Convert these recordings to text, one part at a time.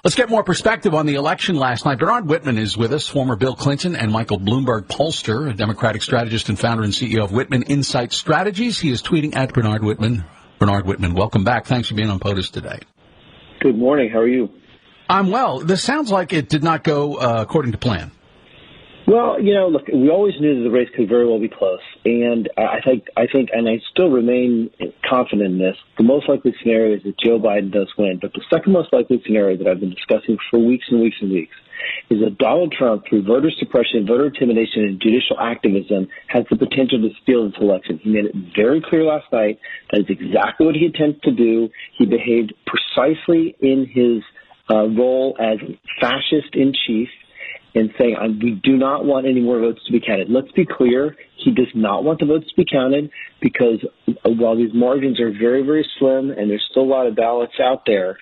Let's get more perspective on the election last night. Bernard Whitman is with us, former Bill Clinton and Michael Bloomberg pollster, a Democratic strategist and founder and CEO of Whitman Insight Strategies. He is tweeting at Bernard Whitman. Bernard Whitman, welcome back. Thanks for being on POTUS today. Good morning. How are you? I'm well. This sounds like it did not go according to plan. Well, look, we always knew that the race could very well be close, and I think, and I still remain confident in this. The most likely scenario is that Joe Biden does win, but the second most likely scenario that I've been discussing for weeks and weeks and weeks is that Donald Trump, through voter suppression, voter intimidation, and judicial activism, has the potential to steal this election. He made it very clear last night that is exactly what he intends to do. He behaved precisely in his role as fascist in chief, and saying, we do not want any more votes to be counted. Let's be clear, he does not want the votes to be counted because while these margins are very, very slim and there's still a lot of ballots out there,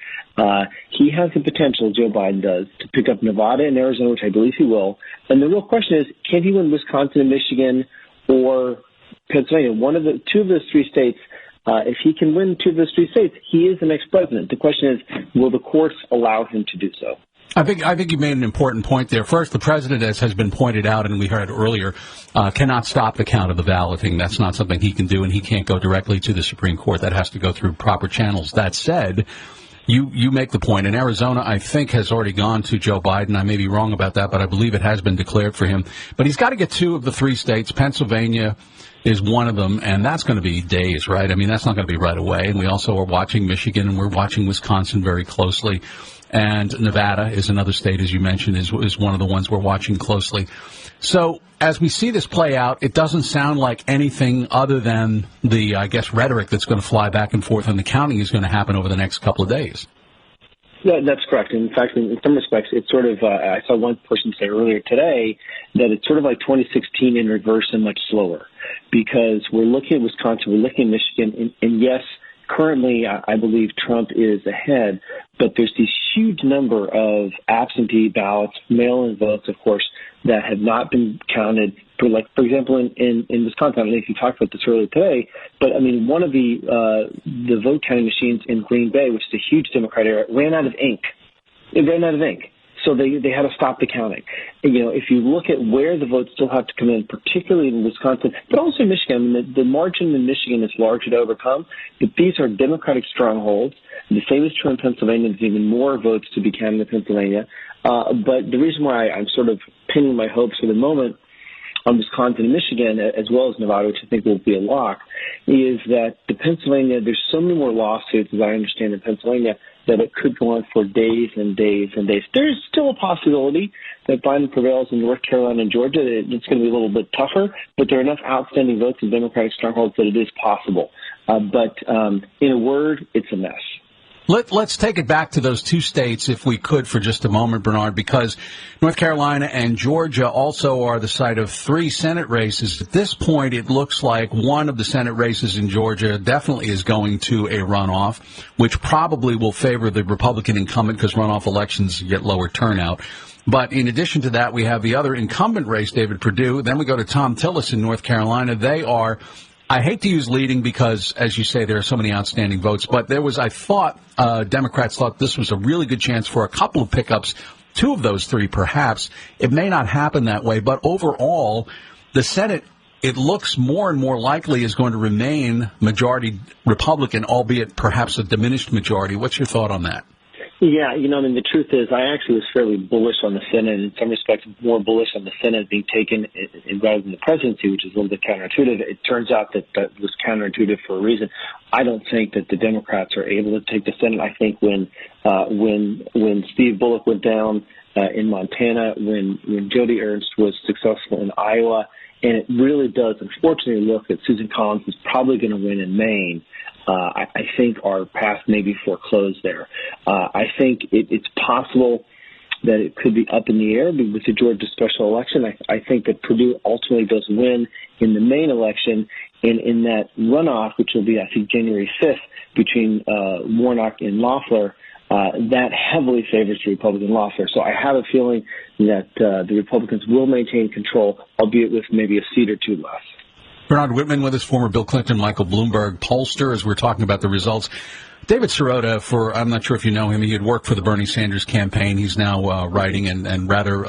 he has the potential, Joe Biden does, to pick up Nevada and Arizona, which I believe he will. And the real question is, can he win Wisconsin and Michigan or Pennsylvania? Two of those three states, if he can win two of those three states, he is the next president. The question is, will the courts allow him to do so? I think you made an important point there. First, the president, as has been pointed out, and we heard earlier, cannot stop the count of the balloting. That's not something he can do, and he can't go directly to the Supreme Court. That has to go through proper channels. That said, you make the point. And Arizona, I think, has already gone to Joe Biden. I may be wrong about that, but I believe it has been declared for him. But he's got to get two of the three states. Pennsylvania is one of them, and that's going to be days, right? I mean, that's not going to be right away. And we also are watching Michigan, and we're watching Wisconsin very closely. And Nevada is another state, as you mentioned, is one of the ones we're watching closely. So as we see this play out, it doesn't sound like anything other than the, rhetoric that's going to fly back and forth, and the counting is going to happen over the next couple of days. Yeah, that's correct. In fact, in some respects, it's sort of, I saw one person say earlier today that it's sort of like 2016 in reverse and much slower, because we're looking at Wisconsin, we're looking at Michigan, and yes, currently, I believe Trump is ahead, but there's this huge number of absentee ballots, mail-in votes, of course, that have not been counted. For example, in Wisconsin, I don't know if you talked about this earlier today, but I mean, one of the vote counting machines in Green Bay, which is a huge Democrat area, ran out of ink. It ran out of ink. So they had to stop the counting. And, if you look at where the votes still have to come in, particularly in Wisconsin, but also in Michigan, I mean, the margin in Michigan is larger to overcome, but these are Democratic strongholds. The same is true in Pennsylvania. There's even more votes to be counted in Pennsylvania. But the reason why I'm sort of pinning my hopes for the moment on Wisconsin and Michigan, as well as Nevada, which I think will be a lock, is that the Pennsylvania, there's so many more lawsuits, as I understand, in Pennsylvania, that it could go on for days and days and days. There's still a possibility that Biden prevails in North Carolina and Georgia. It's going to be a little bit tougher, but there are enough outstanding votes in Democratic strongholds that it is possible. But in a word, it's a mess. Let's take it back to those two states, if we could, for just a moment, Bernard, because North Carolina and Georgia also are the site of three Senate races. At this point, it looks like one of the Senate races in Georgia definitely is going to a runoff, which probably will favor the Republican incumbent because runoff elections get lower turnout. But in addition to that, we have the other incumbent race, David Perdue. Then we go to Tom Tillis in North Carolina. They are, I hate to use leading because, as you say, there are so many outstanding votes. But there was, I thought, Democrats thought this was a really good chance for a couple of pickups, two of those three perhaps. It may not happen that way. But overall, the Senate, it looks more and more likely is going to remain majority Republican, albeit perhaps a diminished majority. What's your thought on that? Yeah, the truth is I actually was fairly bullish on the Senate, in some respects more bullish on the Senate being taken rather than the presidency, which is a little bit counterintuitive. It turns out that was counterintuitive for a reason. I don't think that the Democrats are able to take the Senate. I think when Steve Bullock went down in Montana, when Jody Ernst was successful in Iowa, and it really does, unfortunately, look that Susan Collins is probably going to win in Maine. I think our path may be foreclosed there. I think it's possible that it could be up in the air with the Georgia special election. I think that Perdue ultimately does win in the main election, and in that runoff, which will be, I think, January 5th between Warnock and Loeffler, that heavily favors the Republican Loeffler. So I have a feeling that the Republicans will maintain control, albeit with maybe a seat or two less. Bernard Whitman with us, former Bill Clinton, Michael Bloomberg pollster, as we're talking about the results. David Sirota, I'm not sure if you know him, he had worked for the Bernie Sanders campaign. He's now writing and rather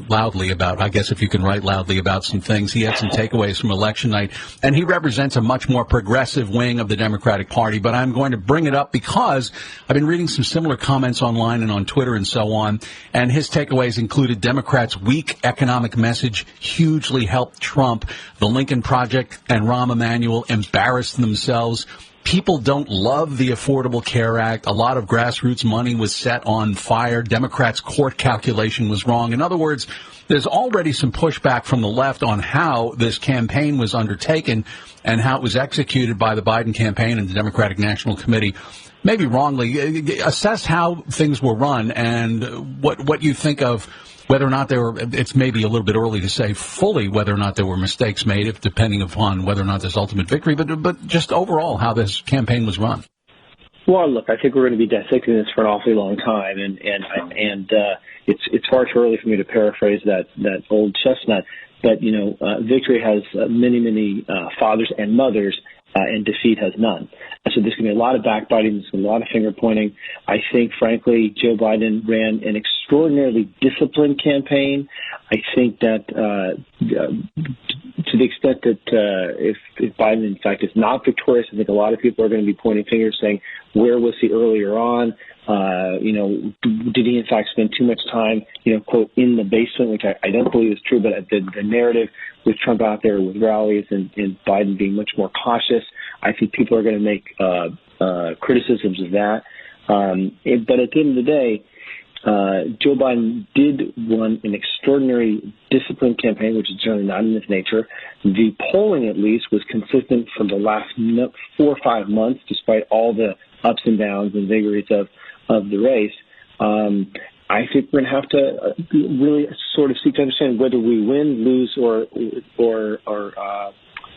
loudly about, I guess if you can write loudly about some things. He had some takeaways from election night, and he represents a much more progressive wing of the Democratic Party. But I'm going to bring it up because I've been reading some similar comments online and on Twitter and so on, and his takeaways included Democrats' weak economic message hugely helped Trump. The Lincoln Project and Rahm Emanuel embarrassed themselves. People don't love the Affordable Care Act. A lot of grassroots money was set on fire. Democrats' court calculation was wrong. In other words, there's already some pushback from the left on how this campaign was undertaken and how it was executed by the Biden campaign and the Democratic National Committee. Maybe wrongly. Assess how things were run and what you think of whether or not it's maybe a little bit early to say fully whether or not there were mistakes made, depending upon whether or not there's ultimate victory, but just overall how this campaign was run. Well, look, I think we're going to be dissecting this for an awfully long time, and it's far too early for me to paraphrase that old chestnut. But victory has many fathers and mothers, and defeat has none. So there's going to be a lot of backbiting, there's going to be a lot of finger pointing. I think, frankly, Joe Biden ran an extraordinarily disciplined campaign. I think that to the extent that if Biden, in fact, is not victorious, I think a lot of people are going to be pointing fingers saying, where was he earlier on? Did he, in fact, spend too much time, quote, in the basement, which I don't believe is true, but the narrative with Trump out there with rallies and Biden being much more cautious, I think people are going to make criticisms of that. But at the end of the day, Joe Biden did run an extraordinary disciplined campaign, which is generally not in his nature. The polling, at least, was consistent for the last 4 or 5 months, despite all the ups and downs and vagaries of the race. I think we're going to have to really sort of seek to understand whether we win, lose, or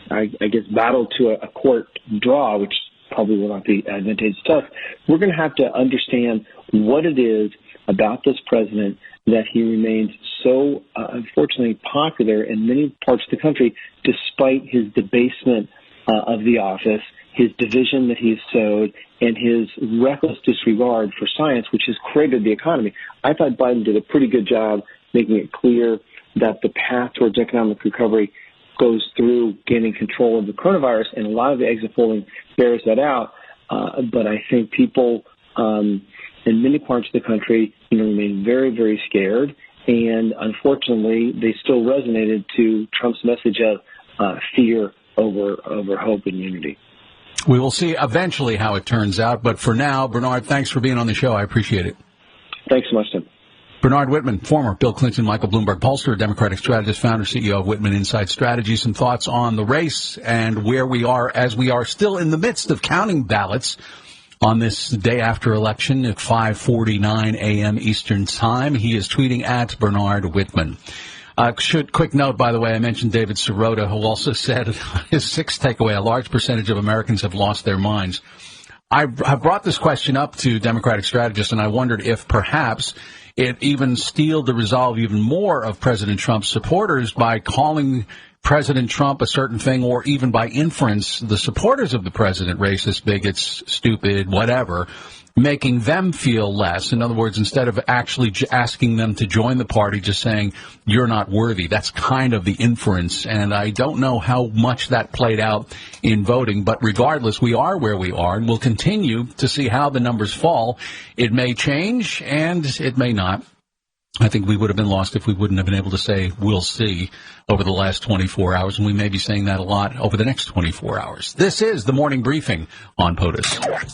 I guess battle to a court draw, which probably will not be advantageous to us. We're going to have to understand what it is about this president that he remains so, unfortunately, popular in many parts of the country, despite his debasement of the office, his division that he's sowed, and his reckless disregard for science, which has created the economy. I thought Biden did a pretty good job making it clear that the path towards economic recovery goes through gaining control of the coronavirus, and a lot of the exit polling bears that out. But I think people in many parts of the country, remain very, very scared, and unfortunately, they still resonated to Trump's message of fear over hope and unity. We will see eventually how it turns out, but for now, Bernard, thanks for being on the show. I appreciate it. Thanks so much, Tim. Bernard Whitman, former Bill Clinton, Michael Bloomberg pollster, Democratic strategist, founder, CEO of Whitman Insight Strategies. Some thoughts on the race and where we are as we are still in the midst of counting ballots on this day after election at 5:49 a.m. Eastern Time. He is tweeting at Bernard Whitman. Quick note, by the way, I mentioned David Sirota, who also said his sixth takeaway, a large percentage of Americans have lost their minds. I brought this question up to Democratic strategists, and I wondered if perhaps it even steeled the resolve even more of President Trump's supporters by calling President Trump a certain thing, or even by inference, the supporters of the president, racist, bigots, stupid, whatever, making them feel less. In other words, instead of actually asking them to join the party, just saying, you're not worthy. That's kind of the inference, and I don't know how much that played out in voting, but regardless, we are where we are, and we'll continue to see how the numbers fall. It may change, and it may not. I think we would have been lost if we wouldn't have been able to say, we'll see, over the last 24 hours, and we may be saying that a lot over the next 24 hours. This is the Morning Briefing on POTUS.